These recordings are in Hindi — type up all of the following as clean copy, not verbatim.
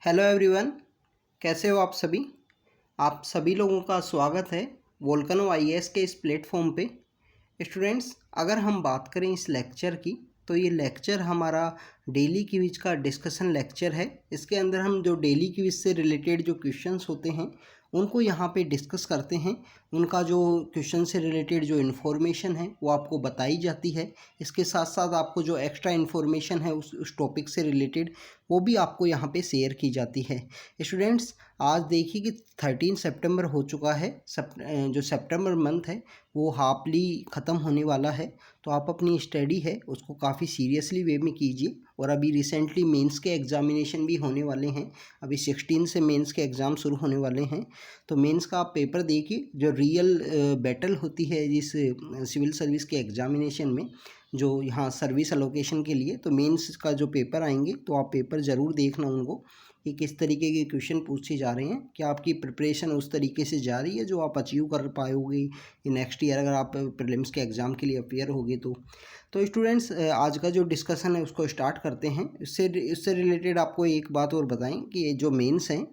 हेलो एवरीवन, कैसे हो आप सभी। आप सभी लोगों का स्वागत है वोल्केनो आईएएस के इस प्लेटफॉर्म पे। स्टूडेंट्स, अगर हम बात करें इस लेक्चर की तो ये लेक्चर हमारा डेली क्विज का डिस्कशन लेक्चर है। इसके अंदर हम जो डेली क्विज से रिलेटेड जो क्वेश्चंस होते हैं उनको यहाँ पे डिस्कस करते हैं। उनका जो क्वेश्चन से रिलेटेड जो इन्फॉर्मेशन है वो आपको बताई जाती है। इसके साथ साथ आपको जो एक्स्ट्रा इन्फॉर्मेशन है उस टॉपिक से रिलेटेड वो भी आपको यहाँ पे शेयर की जाती है। स्टूडेंट्स, आज देखिए कि 13 सितंबर हो चुका है। जो सितंबर मंथ है वो हाफली ख़त्म होने वाला है, तो आप अपनी स्टडी है उसको काफ़ी सीरियसली वे में कीजिए। और अभी रिसेंटली मेंस के एग्जामिनेशन भी होने वाले हैं। अभी 16 से मेंस के एग्ज़ाम शुरू होने वाले हैं, तो मेंस का आप पेपर देखिए। जो रियल बैटल होती है इस सिविल सर्विस के एग्जामिनेशन में, जो यहाँ सर्विस अलोकेशन के लिए, तो मेंस का जो पेपर आएंगे तो आप पेपर ज़रूर देखना उनको कि किस तरीके के क्वेश्चन पूछे जा रहे हैं, क्या आपकी प्रिपरेशन उस तरीके से जा रही है जो आप अचीव कर पाओगे नेक्स्ट ईयर अगर आप प्रीलिम्स के एग्ज़ाम के लिए अपेयर होगे तो स्टूडेंट्स, आज का जो डिस्कशन है उसको स्टार्ट करते हैं। इससे रिलेटेड आपको एक बात और बताएं कि ये जो मेंस हैं,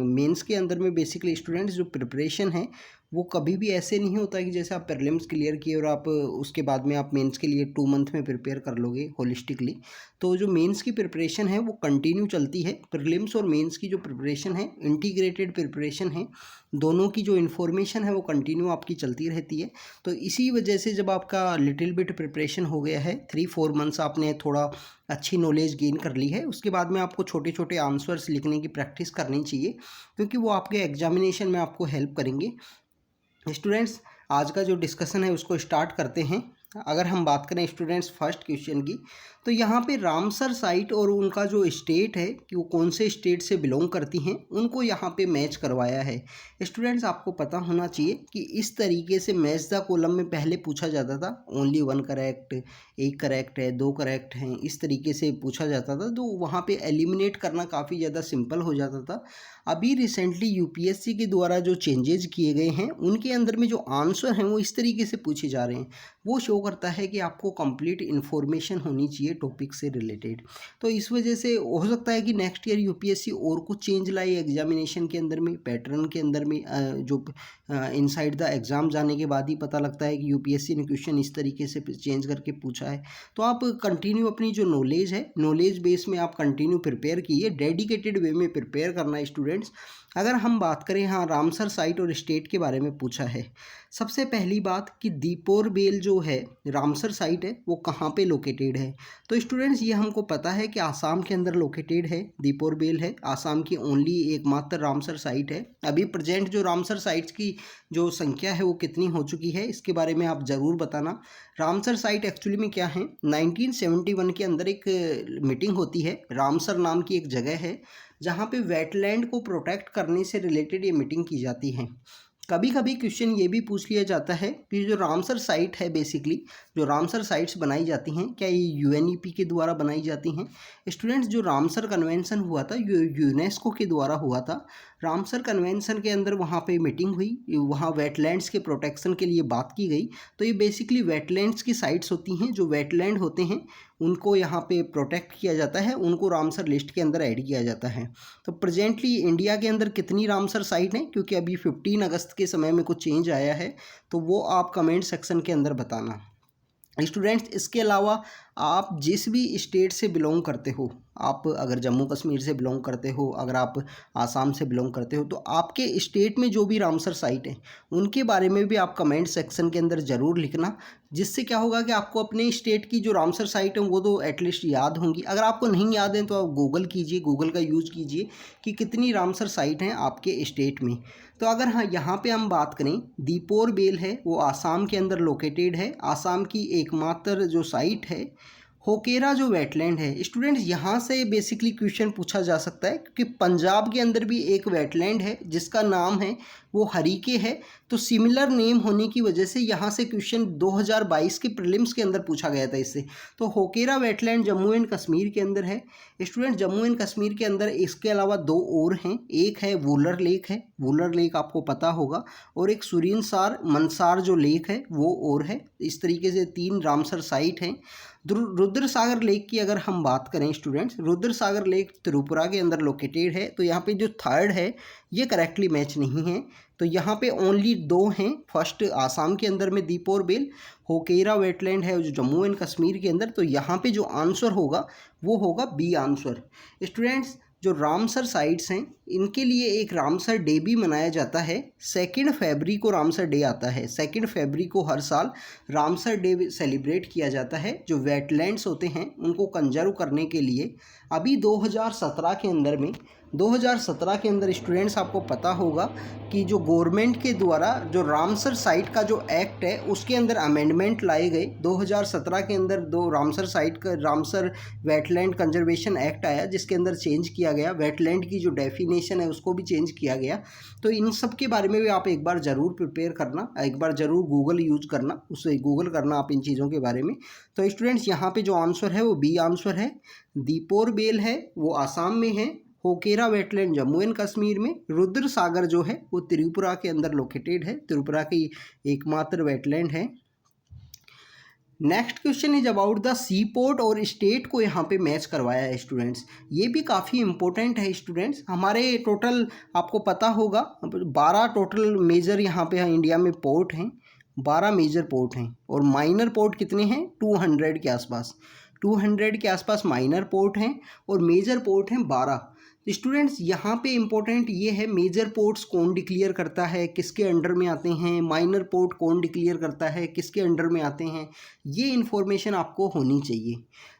मेंस के अंदर में बेसिकली स्टूडेंट्स जो प्रिपरेशन है वो कभी भी ऐसे नहीं होता कि जैसे आप प्रीलिम्स क्लियर किए और आप उसके बाद में आप मेंस के लिए 2 मंथ में प्रिपेयर कर लोगे होलिस्टिकली। तो जो मेंस की प्रिपरेशन है वो कंटिन्यू चलती है। प्रीलिम्स और मेंस की जो प्रिपरेशन है इंटीग्रेटेड प्रिपरेशन है, दोनों की जो इन्फॉर्मेशन है वो कंटिन्यू आपकी चलती रहती है। तो इसी वजह से जब आपका लिटिल बिट प्रिपरेशन हो गया है, 3-4 मंथ्स आपने थोड़ा अच्छी नॉलेज गेन कर ली है, उसके बाद में आपको छोटे छोटे आंसर्स लिखने की प्रैक्टिस करनी चाहिए, क्योंकि वो आपके एग्जामिनेशन में आपको हेल्प करेंगे। स्टूडेंट्स, आज का जो डिस्कशन है उसको स्टार्ट करते हैं। अगर हम बात करें स्टूडेंट्स फर्स्ट क्वेश्चन की, तो यहाँ पे रामसर साइट और उनका जो स्टेट है कि वो कौन से स्टेट से बिलोंग करती हैं उनको यहाँ पे मैच करवाया है। स्टूडेंट्स, आपको पता होना चाहिए कि इस तरीके से मैच द कॉलम में पहले पूछा जाता था, ओनली 1 करेक्ट, 1 करेक्ट है, 2 करेक्ट हैं, इस तरीके से पूछा जाता था, तो वहाँ पे एलिमिनेट करना काफ़ी ज़्यादा सिंपल हो जाता था। अभी रिसेंटली यूपीएससी के द्वारा जो चेंजेज किए गए हैं उनके अंदर में जो आंसर हैं वो इस तरीके से पूछे जा रहे हैं, वो शो करता है कि आपको कंप्लीट इन्फॉर्मेशन होनी चाहिए टॉपिक से रिलेटेड। तो इस वजह से हो सकता है कि नेक्स्ट ईयर यूपीएससी और कुछ चेंज लाए एग्जामिनेशन के अंदर में, पैटर्न के अंदर में। जो इनसाइड द एग्ज़ाम जाने के बाद ही पता लगता है कि यूपीएससी ने क्वेश्चन इस तरीके से चेंज करके पूछा है। तो आप कंटिन्यू अपनी जो नॉलेज है, नॉलेज बेस में आप कंटिन्यू प्रिपेयर कीजिए, डेडिकेटेड वे में प्रिपेयर करना है स्टूडेंट्स। अगर हम बात करें, हाँ, रामसर साइट और स्टेट के बारे में पूछा है। सबसे पहली बात कि दीपोर बेल जो है रामसर साइट है वो कहाँ पे लोकेटेड है। तो स्टूडेंट्स, ये हमको पता है कि आसाम के अंदर लोकेटेड है, दीपोर बेल है, आसाम की ओनली एकमात्र रामसर साइट है। अभी प्रेजेंट जो रामसर साइट्स की जो संख्या है वो कितनी हो चुकी है इसके बारे में आप ज़रूर बताना। रामसर साइट एक्चुअली में क्या है, 1971 के अंदर एक मीटिंग होती है, रामसर नाम की एक जगह है जहाँ पे वेटलैंड को प्रोटेक्ट करने से रिलेटेड ये मीटिंग की जाती है। कभी कभी क्वेश्चन ये भी पूछ लिया जाता है कि जो रामसर साइट है, बेसिकली जो रामसर साइट्स बनाई जाती हैं क्या ये यूएनईपी के द्वारा बनाई जाती हैं। स्टूडेंट्स, जो रामसर कन्वेंशन हुआ था यूनेस्को के द्वारा हुआ था। रामसर कन्वेंशन के अंदर वहाँ पे मीटिंग हुई, वहाँ वेटलैंड्स के प्रोटेक्शन के लिए बात की गई। तो ये बेसिकली वेटलैंड्स की साइट्स होती हैं, जो वेटलैंड होते हैं उनको यहाँ पे प्रोटेक्ट किया जाता है, उनको रामसर लिस्ट के अंदर ऐड किया जाता है। तो प्रेजेंटली इंडिया के अंदर कितनी रामसर साइट हैं, क्योंकि अभी 15 अगस्त के समय में कुछ चेंज आया है, तो वो आप कमेंट सेक्शन के अंदर बताना। स्टूडेंट्स, इसके अलावा आप जिस भी स्टेट से बिलोंग करते हो, आप अगर जम्मू कश्मीर से बिलोंग करते हो, अगर आप आसाम से बिलोंग करते हो, तो आपके स्टेट में जो भी रामसर साइट है उनके बारे में भी आप कमेंट सेक्शन के अंदर ज़रूर लिखना। जिससे क्या होगा कि आपको अपने स्टेट की जो रामसर साइट है वो तो एटलीस्ट याद होंगी। अगर आपको नहीं याद है तो आप गूगल कीजिए, गूगल का यूज़ कीजिए कि कितनी रामसर साइट हैं आपके स्टेट में। तो अगर हाँ, यहाँ पे हम बात करें, दीपोर बेल है वो आसाम के अंदर लोकेटेड है, आसाम की एकमात्र जो साइट है। होकेरा जो वेटलैंड है स्टूडेंट्स, यहाँ से बेसिकली क्वेश्चन पूछा जा सकता है, क्योंकि पंजाब के अंदर भी एक वेटलैंड है जिसका नाम है वो हरीके है। तो सिमिलर नेम होने की वजह से यहाँ से क्वेश्चन 2022 के प्रीलिम्स के अंदर पूछा गया था इससे। तो होकेरा वेटलैंड जम्मू एंड कश्मीर के अंदर है। स्टूडेंट, जम्मू एंड कश्मीर के अंदर इसके अलावा 2 और हैं, एक है वुलर लेक है, वुलर लेक आपको पता होगा, और एक सुरीनसार मनसार जो लेक है वो और है। इस तरीके से 3 रामसर साइट हैं। रुद्र सागर लेक की अगर हम बात करें स्टूडेंट्स, रुद्र सागर लेक त्रिपुरा के अंदर लोकेटेड है। तो यहाँ पे जो थर्ड है ये करेक्टली मैच नहीं है। तो यहाँ पे ओनली 2 हैं। फर्स्ट आसाम के अंदर में दीपोर बेल, होकेरा वेटलैंड है जो जम्मू एंड कश्मीर के अंदर। तो यहाँ पे जो आंसर होगा वो होगा बी आंसर। स्टूडेंट्स, जो रामसर साइट्स हैं इनके लिए एक रामसर डे भी मनाया जाता है। 2 फरवरी को रामसर डे आता है। 2 फरवरी को हर साल रामसर डे सेलिब्रेट किया जाता है। जो वेटलैंड्स होते हैं उनको कंजर्व करने के लिए अभी 2017 के अंदर स्टूडेंट्स आपको पता होगा कि जो गवर्नमेंट के द्वारा जो रामसर साइट का जो एक्ट है उसके अंदर अमेंडमेंट लाए गए। 2017 के अंदर रामसर साइट का रामसर वेटलैंड कंजर्वेशन एक्ट आया जिसके अंदर चेंज किया गया। वेटलैंड की जो डेफिनेशन है उसको भी चेंज किया गया। तो इन सब के बारे में भी आप एक बार ज़रूर प्रिपेयर करना, एक बार ज़रूर गूगल यूज करना, उससे गूगल करना आप इन चीज़ों के बारे में। तो स्टूडेंट्स, यहाँ पे जो आंसर है वो बी आंसर है। दीपोर बेल है वो आसाम में है, होकेरा वेटलैंड जम्मू एंड कश्मीर में, रुद्र सागर जो है वो त्रिपुरा के अंदर लोकेटेड है, त्रिपुरा की एकमात्र वेटलैंड है। Next question is about the seaport और स्टेट को यहाँ पे मैच करवाया है स्टूडेंट्स। ये भी काफ़ी इंपॉर्टेंट है स्टूडेंट्स। हमारे टोटल आपको पता होगा 12 टोटल मेजर यहाँ पे इंडिया में पोर्ट हैं, 12 मेजर पोर्ट हैं और माइनर पोर्ट कितने हैं 200 के आसपास। 200 के आसपास माइनर पोर्ट हैं और मेजर पोर्ट हैं 12। स्टूडेंट्स, यहाँ पे इम्पोर्टेंट ये है मेजर पोर्ट्स कौन डिक्लेयर करता है, किसके अंडर में आते हैं, माइनर पोर्ट कौन डिक्लेयर करता है, किसके अंडर में आते हैं, ये इन्फॉर्मेशन आपको होनी चाहिए।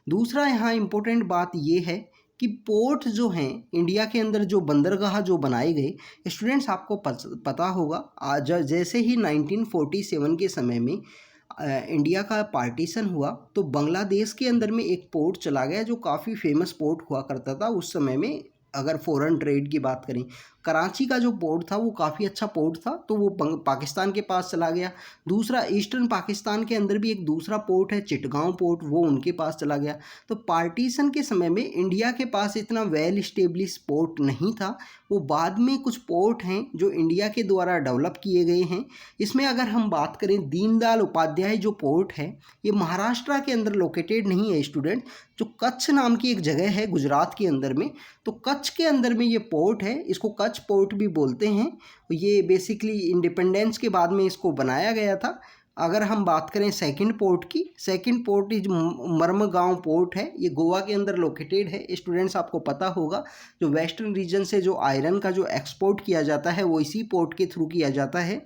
दूसरा यहाँ इम्पोर्टेंट बात ये है कि पोर्ट जो हैं इंडिया के अंदर जो बंदरगाह जो बनाए गए स्टूडेंट्स आपको पता होगा आज जैसे ही 1947 के समय में इंडिया का पार्टीशन हुआ तो बांग्लादेश के अंदर में एक पोर्ट चला गया जो काफ़ी फेमस पोर्ट हुआ करता था उस समय में। अगर फॉरेन ट्रेड की बात करें, कराची का जो पोर्ट था वो काफ़ी अच्छा पोर्ट था, तो वो पाकिस्तान के पास चला गया। दूसरा ईस्टर्न पाकिस्तान के अंदर भी एक दूसरा पोर्ट है चिटगांव पोर्ट, वो उनके पास चला गया। तो पार्टीशन के समय में इंडिया के पास इतना वेल इस्टेब्लिश पोर्ट नहीं था। वो बाद में कुछ पोर्ट हैं जो इंडिया के द्वारा डेवलप किए गए हैं। इसमें अगर हम बात करें दीनदयाल उपाध्याय जो पोर्ट है ये महाराष्ट्र के अंदर लोकेटेड नहीं है स्टूडेंट, जो कच्छ नाम की एक जगह है गुजरात के अंदर में। तो कच्छ के अंदर में ये पोर्ट है, इसको कच्छ पोर्ट भी बोलते हैं। ये बेसिकली इंडिपेंडेंस के बाद में इसको बनाया गया था। अगर हम बात करें सेकंड पोर्ट की, सेकंड पोर्ट इज मर्मगांव पोर्ट है, ये गोवा के अंदर लोकेटेड है। स्टूडेंट्स आपको पता होगा जो वेस्टर्न रीजन से जो आयरन का जो एक्सपोर्ट किया जाता है वो इसी पोर्ट के थ्रू किया जाता है।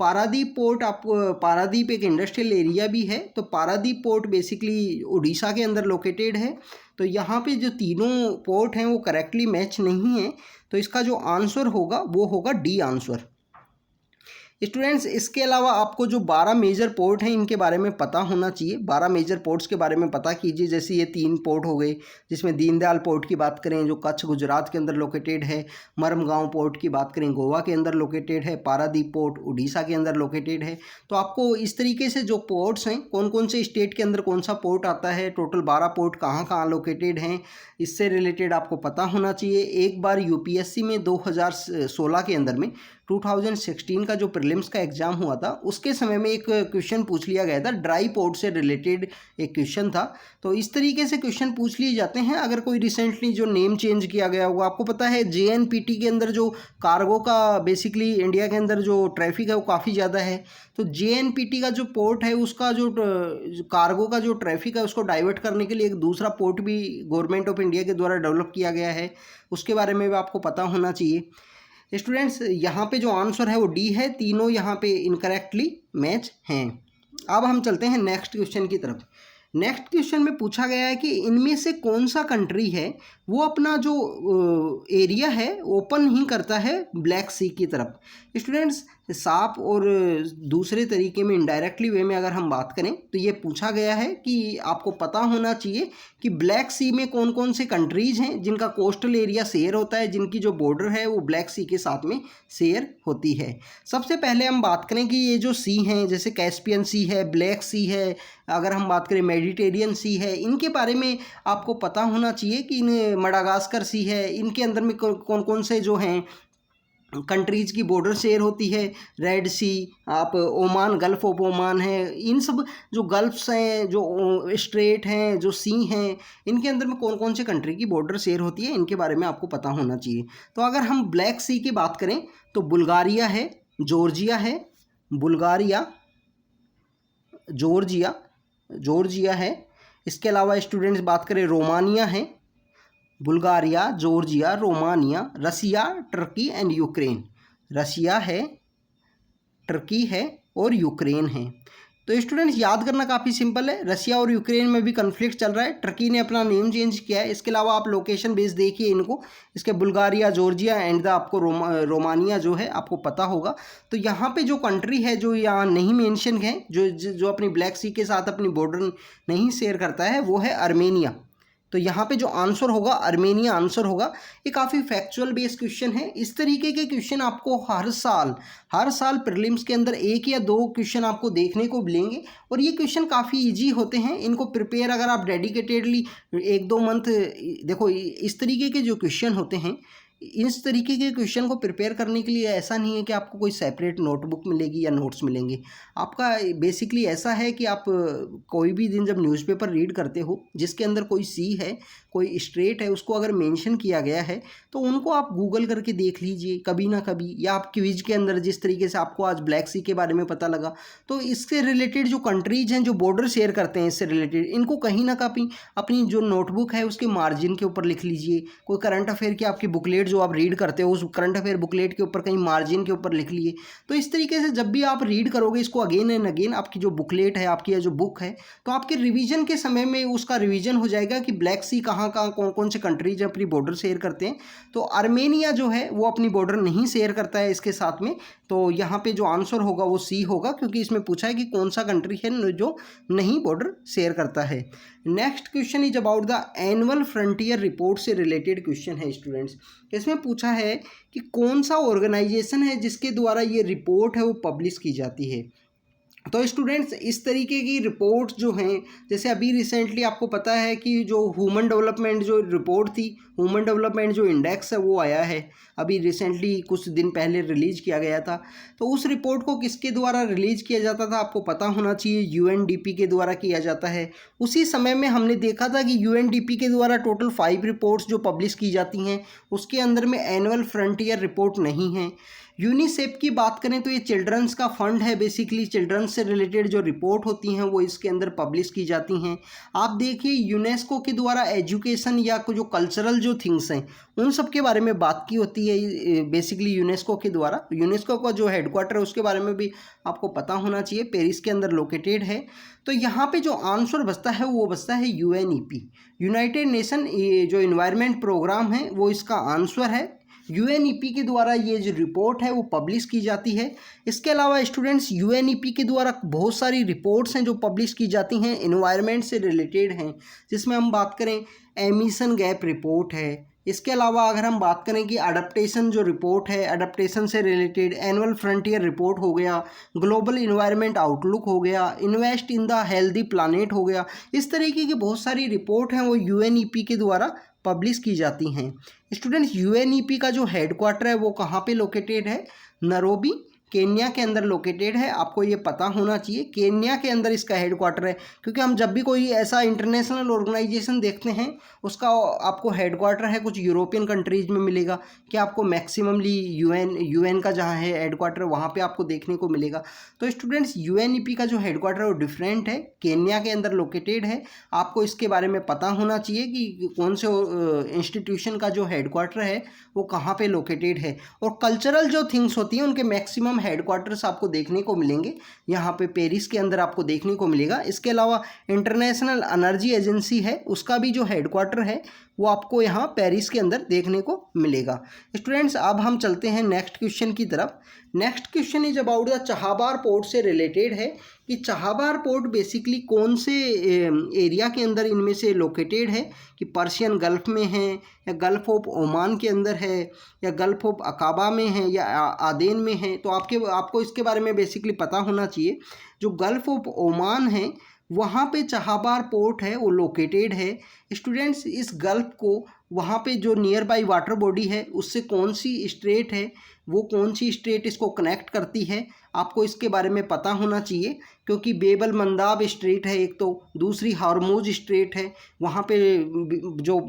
पारादीप पोर्ट, आपको पारादीप एक इंडस्ट्रियल एरिया भी है, तो पारादीप पोर्ट बेसिकली उड़ीसा के अंदर लोकेटेड है। तो यहाँ पे जो तीनों पोर्ट हैं वो करेक्टली मैच नहीं है, तो इसका जो आंसर होगा वो होगा डी आंसर। स्टूडेंट्स, इसके अलावा आपको जो 12 मेजर पोर्ट हैं इनके बारे में पता होना चाहिए। 12 मेजर पोर्ट्स के बारे में पता कीजिए। जैसे ये 3 पोर्ट हो गए जिसमें दीनदयाल पोर्ट की बात करें जो कच्छ गुजरात के अंदर लोकेटेड है, मर्मगांव पोर्ट की बात करें गोवा के अंदर लोकेटेड है, पारादीप पोर्ट उड़ीसा के अंदर लोकेटेड है। तो आपको इस तरीके से जो पोर्ट्स हैं कौन कौन से स्टेट के अंदर कौन सा पोर्ट आता है, टोटल 12 पोर्ट कहाँ कहाँ लोकेटेड हैं, इससे रिलेटेड आपको पता होना चाहिए। एक बार यूपीएससी में 2016 के अंदर में 2016 का जो प्रीलिम्स का एग्ज़ाम हुआ था उसके समय में एक क्वेश्चन पूछ लिया गया था, ड्राई पोर्ट से रिलेटेड एक क्वेश्चन था। तो इस तरीके से क्वेश्चन पूछ लिए जाते हैं। अगर कोई रिसेंटली जो नेम चेंज किया गया होगा, आपको पता है जेएनपीटी के अंदर जो कार्गो का बेसिकली इंडिया के अंदर जो ट्रैफिक है वो काफ़ी ज़्यादा है। तो जेएनपीटी का जो पोर्ट है उसका जो कार्गो का जो ट्रैफिक है उसको डाइवर्ट करने के लिए एक दूसरा पोर्ट भी गवर्नमेंट ऑफ इंडिया के द्वारा डेवलप किया गया है, उसके बारे में भी आपको पता होना चाहिए। स्टूडेंट्स, यहाँ पे जो आंसर है वो डी है, तीनों यहाँ पे इनकरेक्टली मैच हैं। अब हम चलते हैं नेक्स्ट क्वेश्चन की तरफ। नेक्स्ट क्वेश्चन में पूछा गया है कि इनमें से कौन सा कंट्री है वो अपना जो एरिया है ओपन ही करता है ब्लैक सी की तरफ। स्टूडेंट्स, साफ और दूसरे तरीके में इनडायरेक्टली वे में अगर हम बात करें तो ये पूछा गया है कि आपको पता होना चाहिए कि ब्लैक सी में कौन कौन से कंट्रीज़ हैं जिनका कोस्टल एरिया शेयर होता है, जिनकी जो बॉर्डर है वो ब्लैक सी के साथ में शेयर होती है। सबसे पहले हम बात करें कि ये जो सी हैं जैसे कैस्पियन सी है, ब्लैक सी है, अगर हम बात करें मेडिटेरियन सी है, इनके बारे में आपको पता होना चाहिए कि इन मडागास्कर सी है, इनके अंदर में कौन कौन से जो हैं कंट्रीज़ की बॉर्डर शेयर होती है, रेड सी, आप ओमान, गल्फ़ ऑफ ओमान है, इन सब जो गल्फ्स हैं, जो स्ट्रेट हैं, जो सी हैं, इनके अंदर में कौन कौन से कंट्री की बॉर्डर शेयर होती है, इनके बारे में आपको पता होना चाहिए। तो अगर हम ब्लैक सी की बात करें तो बुल्गारिया है, जॉर्जिया है, बुल्गारिया, जॉर्जिया है। इसके अलावा स्टूडेंट्स बात करें रोमानिया है, Bulgaria, Georgia, Romania, Russia, Turkey and Ukraine. Russia है, टर्की है और यूक्रेन है। तो स्टूडेंट्स याद करना काफ़ी सिंपल है, रसिया और यूक्रेन में भी कन्फ्लिक्ट चल रहा है, टर्की ने अपना नेम चेंज किया है। इसके अलावा आप लोकेशन बेस देखिए इनको, इसके बुल्गारिया, जॉर्जिया एंड द आपको रोमानिया जो है आपको पता होगा। तो यहाँ पे जो कंट्री है जो यहाँ नहीं मेंशन है, जो अपनी ब्लैक सी के साथ अपनी बॉर्डर नहीं शेयर करता है, वो है अर्मेनिया। तो यहाँ पे जो आंसर होगा अर्मेनिया आंसर होगा। ये काफ़ी फैक्चुअल बेस्ड क्वेश्चन है। इस तरीके के क्वेश्चन आपको हर साल प्रीलिम्स के अंदर 1 या 2 क्वेश्चन आपको देखने को मिलेंगे और ये क्वेश्चन काफ़ी इजी होते हैं। इनको प्रिपेयर अगर आप डेडिकेटेडली 1-2 मंथ, देखो इस तरीके के जो क्वेश्चन होते हैं, इस तरीके के क्वेश्चन को प्रिपेयर करने के लिए ऐसा नहीं है कि आपको कोई सेपरेट नोटबुक मिलेगी या नोट्स मिलेंगे। आपका बेसिकली ऐसा है कि आप कोई भी दिन जब न्यूज़पेपर रीड करते हो जिसके अंदर कोई सी है, कोई स्ट्रेट है, उसको अगर मेंशन किया गया है तो उनको आप गूगल करके देख लीजिए कभी ना कभी, या आप क्विज के अंदर जिस तरीके से आपको आज ब्लैक सी के बारे में पता लगा, तो इससे रिलेटेड जो कंट्रीज हैं जो बॉर्डर शेयर करते हैं इससे रिलेटेड, इनको कहीं ना कहीं अपनी जो नोटबुक है उसके मार्जिन के ऊपर लिख लीजिए। कोई करंट अफेयर की आपकी बुकलेट जो आप रीड करते हो उस करंट अफेयर बुकलेट के ऊपर कहीं मार्जिन के ऊपर लिख लिए। तो इस तरीके से जब भी आप रीड करोगे इसको अगेन एंड अगेन, आपकी जो बुकलेट है, आपकी जो बुक है, तो आपके रिवीजन के समय में उसका रिवीजन हो जाएगा कि ब्लैक सी कहाँ कहाँ कौन कौन से कंट्रीज अपनी बॉर्डर शेयर करते हैं। तो अर्मेनिया जो है वो अपनी बॉर्डर नहीं शेयर करता है इसके साथ में। तो यहाँ पे जो आंसर होगा वो सी होगा, क्योंकि इसमें पूछा है कि कौन सा कंट्री है जो नहीं बॉर्डर शेयर करता है। Next question is about the annual frontier report से रिलेटेड क्वेश्चन है स्टूडेंट्स। इसमें पूछा है कि कौन सा ऑर्गेनाइजेशन है जिसके द्वारा ये रिपोर्ट है वो पब्लिश की जाती है। तो स्टूडेंट्स इस तरीके की रिपोर्ट जो हैं, जैसे अभी रिसेंटली आपको पता है कि जो ह्यूमन डेवलपमेंट जो रिपोर्ट थी, ह्यूमन डेवलपमेंट जो इंडेक्स है वो आया है, अभी रिसेंटली कुछ दिन पहले रिलीज़ किया गया था। तो उस रिपोर्ट को किसके द्वारा रिलीज़ किया जाता था आपको पता होना चाहिए, यूएनडीपी के द्वारा किया जाता है। उसी समय में हमने देखा था कि यूएनडीपी के द्वारा टोटल 5 रिपोर्ट्स जो पब्लिश की जाती हैं उसके अंदर में एनुअल फ्रंटियर रिपोर्ट नहीं है। यूनिसेफ की बात करें तो ये चिल्ड्रंस का फंड है, बेसिकली चिल्ड्रंस से रिलेटेड जो रिपोर्ट होती हैं वो इसके अंदर पब्लिश की जाती हैं। आप देखिए यूनेस्को के द्वारा एजुकेशन या जो कल्चरल जो थिंग्स हैं उन सब के बारे में बात की होती है बेसिकली यूनेस्को के द्वारा। यूनेस्को का जो हेडक्वार्टर है उसके बारे में भी आपको पता होना चाहिए, पेरिस के अंदर लोकेटेड है। तो यहाँ पे जो आंसर बचता है वो बचता है यूएनईपी, यूनाइटेड नेशन जो इन्वायरमेंट प्रोग्राम है वो इसका आंसर है। यूएनईपी के द्वारा ये जो रिपोर्ट है वो पब्लिश की जाती है। इसके अलावा स्टूडेंट्स यूएनईपी के द्वारा बहुत सारी रिपोर्ट्स हैं जो पब्लिश की जाती हैं एनवायरनमेंट से रिलेटेड हैं, जिसमें हम बात करें एमिशन गैप रिपोर्ट है। इसके अलावा अगर हम बात करें कि अडप्टेशन जो रिपोर्ट है, अडप्टेशन से रिलेटेड एनुअल फ्रंटियर रिपोर्ट हो गया, ग्लोबल इन्वायरमेंट आउटलुक हो गया, invest in the healthy planet हो गया, इस तरीके की बहुत सारी रिपोर्ट हैं वो यूएनईपी के द्वारा पब्लिश की जाती हैं। स्टूडेंट्स यूएनईपी का जो हेडक्वार्टर है वो कहाँ पे लोकेटेड है, नैरोबी केन्या के अंदर लोकेटेड है। आपको ये पता होना चाहिए केन्या के अंदर इसका हेडक्वार्टर है, क्योंकि हम जब भी कोई ऐसा इंटरनेशनल ऑर्गेनाइजेशन देखते हैं उसका आपको हेडक्वार्टर है कुछ यूरोपियन कंट्रीज़ में मिलेगा, कि आपको मैक्सिममली यूएन का जहाँ है हेडक्वार्टर वहाँ पे आपको देखने को मिलेगा। तो स्टूडेंट्स यूएनईपी का जो हेडक्वार्टर है वो डिफरेंट है, केन्या के अंदर लोकेटेड है। आपको इसके बारे में पता होना चाहिए कि कौन से इंस्टीट्यूशन का जो हेडक्वार्टर है वो कहाँ पे लोकेटेड है। और कल्चरल जो थिंग्स होती हैं उनके मैक्सिमम हेडक्वार्टर्स आपको देखने को मिलेंगे यहाँ पे पेरिस के अंदर आपको देखने को मिलेगा। इसके अलावा इंटरनेशनल एनर्जी एजेंसी है उसका भी जो हेडक्वार्टर है वो आपको यहाँ पेरिस के अंदर देखने को मिलेगा। स्टूडेंट्स अब हम चलते हैं नेक्स्ट क्वेश्चन की तरफ। Next question is about the Chabahar port से रिलेटेड है कि चाहबार पोर्ट बेसिकली कौन से एरिया के अंदर इनमें से लोकेटेड है, कि पर्शियन गल्फ में है या गल्फ ऑफ ओमान के अंदर है या गल्फ ऑफ अकाबा में है या आदेन में है। तो आपको इसके बारे में बेसिकली पता होना चाहिए। जो गल्फ ऑफ ओमान है वहाँ पे चाहबार पोर्ट है वो लोकेटेड है। स्टूडेंट्स, इस गल्फ को वहाँ पे जो नियर बाई वाटर बॉडी है उससे कौन सी स्ट्रेट है, वो कौन सी स्ट्रेट इसको कनेक्ट करती है, आपको इसके बारे में पता होना चाहिए। क्योंकि बेबल मंदाब स्ट्रेट है एक, तो दूसरी हार्मोज स्ट्रेट है। वहाँ पे जो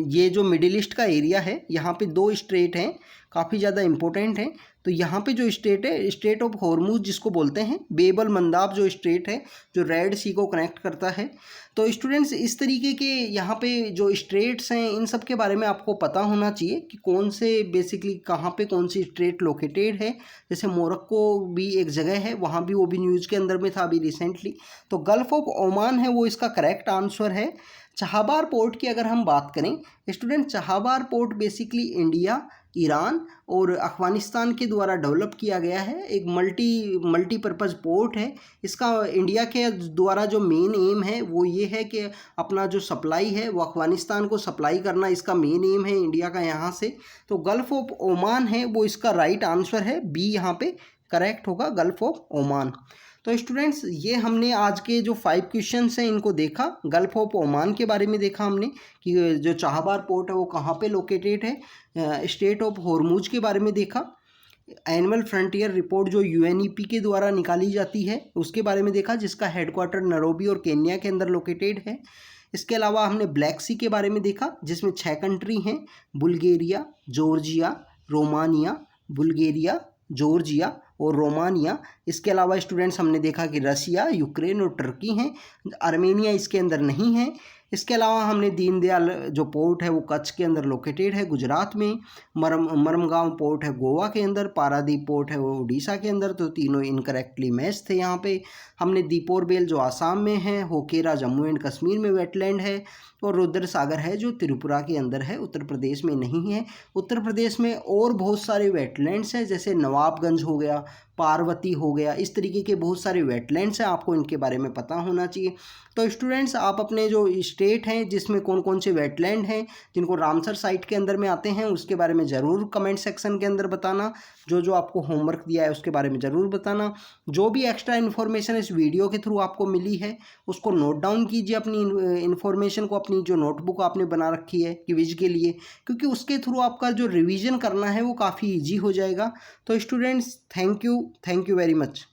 ये जो मिडिल ईस्ट का एरिया है यहाँ पे दो स्ट्रेट हैं, काफ़ी ज़्यादा इम्पोर्टेंट हैं। तो यहाँ पे जो स्ट्रेट है, स्ट्रेट ऑफ हॉर्मुज जिसको बोलते हैं, बेबल मंदाब जो स्ट्रेट है जो रेड सी को कनेक्ट करता है। तो स्टूडेंट्स, इस तरीके के यहाँ पे जो स्ट्रेट्स हैं इन सब के बारे में आपको पता होना चाहिए कि कौन से बेसिकली कहाँ पे कौन सी स्ट्रेट लोकेटेड है। जैसे मोरक्को भी एक जगह है, वहाँ भी वो भी न्यूज़ के अंदर में था अभी रिसेंटली। तो गल्फ ऑफ ओमान है वो इसका करेक्ट आंसर है। चाहबार पोर्ट की अगर हम बात करें student, Chabahar port basically India, Iran और अफ़गानिस्तान के द्वारा डेवलप किया गया है। एक मल्टीपर्पज़ पोर्ट है। इसका इंडिया के द्वारा जो मेन एम है वो ये है कि अपना जो सप्लाई है वो अफ़गानिस्तान को सप्लाई करना, इसका मेन एम है इंडिया का यहाँ से। तो गल्फ़ ऑफ ओमान है वो इसका राइट आंसर है, बी यहाँ पे करेक्ट होगा, गल्फ़ ऑफ ओमान। तो स्टूडेंट्स, ये हमने आज के जो 5 क्वेश्चंस हैं इनको देखा। गल्फ ऑफ ओमान के बारे में देखा हमने कि जो चाहबार पोर्ट है वो कहाँ पे लोकेटेड है। स्टेट ऑफ हॉर्मुज के बारे में देखा। एनुअल फ्रंटियर रिपोर्ट जो यूएनईपी के द्वारा निकाली जाती है उसके बारे में देखा, जिसका हेडक्वार्टर नैरोबी और केन्या के अंदर लोकेटेड है। इसके अलावा हमने ब्लैक सी के बारे में देखा जिसमें 6 कंट्री हैं, Bulgaria, Georgia, Romania, Bulgaria, Georgia और रोमानिया। इसके अलावा स्टूडेंट्स हमने देखा कि रसिया, यूक्रेन और टर्की हैं, आर्मेनिया इसके अंदर नहीं है। इसके अलावा हमने दीनदयाल जो पोर्ट है वो कच्छ के अंदर लोकेटेड है गुजरात में, मरमगांव पोर्ट है गोवा के अंदर, पारादीप पोर्ट है वो उड़ीसा के अंदर। तो तीनों इनकरेक्टली मैच थे यहाँ पे। हमने दीपोर बेल जो आसाम में है, होकेरा जम्मू एंड कश्मीर में वेटलैंड है, और रुद्र सागर है जो त्रिपुरा के अंदर है, उत्तर प्रदेश में नहीं है। उत्तर प्रदेश में और बहुत सारे वेटलैंड्स हैं, जैसे नवाबगंज हो गया, पार्वती हो गया, इस तरीके के बहुत सारे वेटलैंड्स हैं, आपको इनके बारे में पता होना चाहिए। तो स्टूडेंट्स, आप अपने जो स्टेट हैं जिसमें कौन कौन से वेटलैंड हैं जिनको रामसर साइट के अंदर में आते हैं उसके बारे में ज़रूर कमेंट सेक्शन के अंदर बताना। जो जो आपको होमवर्क दिया है उसके बारे में ज़रूर बताना। जो भी एक्स्ट्रा इन्फॉर्मेशन इस वीडियो के थ्रू आपको मिली है उसको नोट डाउन कीजिए, अपनी इन्फॉर्मेशन को, अपनी जो नोटबुक आपने बना रखी है क्विज के लिए, क्योंकि उसके थ्रू आपका जो रिवीजन करना है वो काफ़ी ईजी हो जाएगा। तो students, thank you very much.